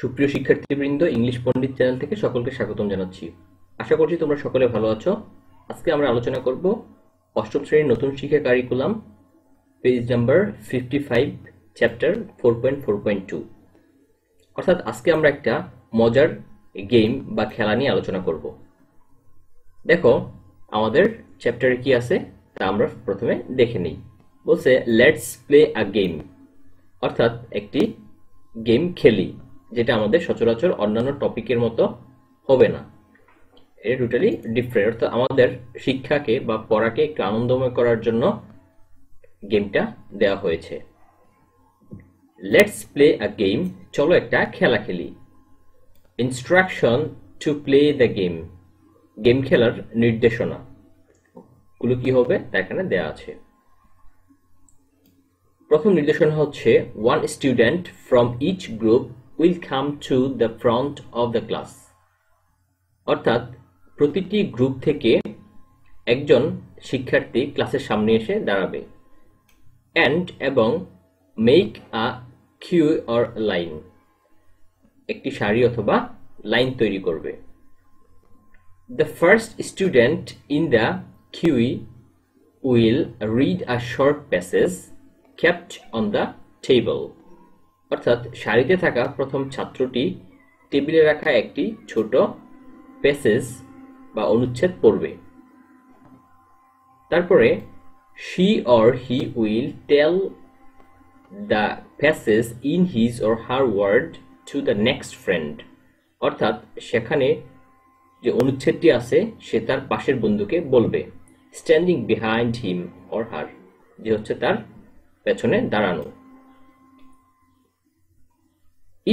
সুপ্রিয় শিক্ষার্থীবৃন্দ, ইংলিশ পণ্ডিত চ্যানেল থেকে সকলকে স্বাগতম জানাচ্ছি। আশা করছি তোমরা সকলে ভালো আছো। আজকে আমরা আলোচনা করব অষ্টম শ্রেণীর নতুন শিক্ষা কারিকুলাম, পেজ নাম্বার 55, চ্যাপ্টার 4.4.2। অর্থাৎ আজকে আমরা একটা মজার গেম বা খেলা নিয়ে আলোচনা করব। দেখো আমাদের চ্যাপ্টারে কি আছে তা আমরা প্রথমে দেখে নিই। বলছে লেটস প্লে আ গেম, অর্থাৎ একটি গেম খেলি, যেটা আমাদের সচরাচর অন্যান্য টপিকের মতো হবে না। এটা টোটালি ডিফারেন্ট। অর্থাৎ আমাদের শিক্ষাকে বা পড়াকে একটু আনন্দময় করার জন্য গেমটা দেওয়া হয়েছে। লেটস প্লে আ গেম, চলো একটা খেলা খেলি। Instruction to play the game, game খেলার নির্দেশনা গুলো কি হবে তা এখানে দেওয়া আছে। প্রথম নির্দেশনা হচ্ছে one student from each group will come to the front of the class, অর্থাৎ প্রতিটি গ্রুপ থেকে একজন শিক্ষার্থী ক্লাসের সামনে এসে দাঁড়াবে। and এবং make a queue or line, একটি সারি অথবা লাইন তৈরি করবে। the first student in the queue will read a short passage kept on the table, অর্থাৎ সারিতে থাকা প্রথম ছাত্রটি টেবিলে রাখা একটি ছোট প্যাসেজ বা অনুচ্ছেদ পড়বে। তারপরে she or he will tell the passage in his or her word to the next friend, অর্থাৎ সেখানে যে অনুচ্ছেদটি আছে সে তার পাশের বন্ধুকে বলবে। Standing behind him or her, যে হচ্ছে তার পেছনে দাঁড়ানো।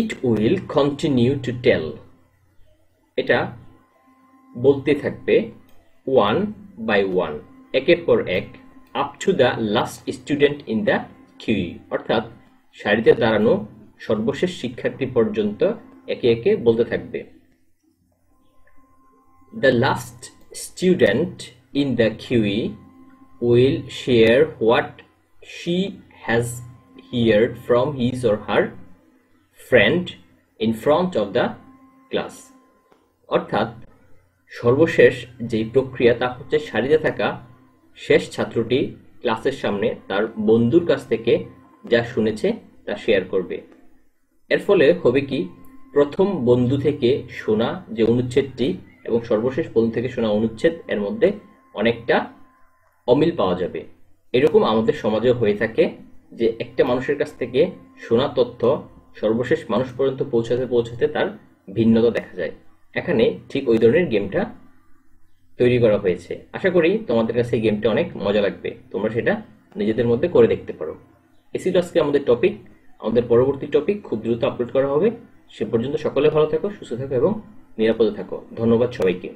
It will continue to tell, এটা বলতে থাকবে one by one, একের পর এক, up to the last student in the queue, অর্থাৎ সারিতে দাঁড়ানো সর্বশেষ শিক্ষার্থী পর্যন্ত একে একে বলতে থাকবে। The last student in the queue will share what she has heard from his or her friend in front of the class, অর্থাৎ সর্বশেষ যেই প্রক্রিয়া তা হচ্ছে সারিতে থাকা শেষ ছাত্রটি ক্লাসের সামনে তার বন্ধুর কাছ থেকে যা শুনেছে তা শেয়ার করবে। এর ফলে হবে কি, প্রথম বন্ধু থেকে শোনা যে অনুচ্ছেদটি এবং সর্বশেষ বন্ধু থেকে শোনা অনুচ্ছেদ এর মধ্যে অনেকটা অমিল পাওয়া যাবে। এরকম আমাদের সমাজে হয়ে থাকে যে একটা মানুষের কাছ থেকে শোনা তথ্য সর্বশেষ মানুষ পর্যন্ত পৌঁছাতে পৌঁছাতে তার ভিন্নতা দেখা যায়। এখানে ঠিক ওই ধরনের গেমটা তৈরি করা হয়েছে। আশা করি তোমাদের কাছে এই গেমটা অনেক মজা লাগবে, তোমরা সেটা নিজেদের মধ্যে করে দেখতে পারো। এই ছিল আজকে আমাদের টপিক। আমাদের পরবর্তী টপিক খুব দ্রুত আপলোড করা হবে। সে পর্যন্ত সকলে ভালো থাকো, সুস্থ থাকো এবং নিরাপদে থাকো। ধন্যবাদ সবাইকে।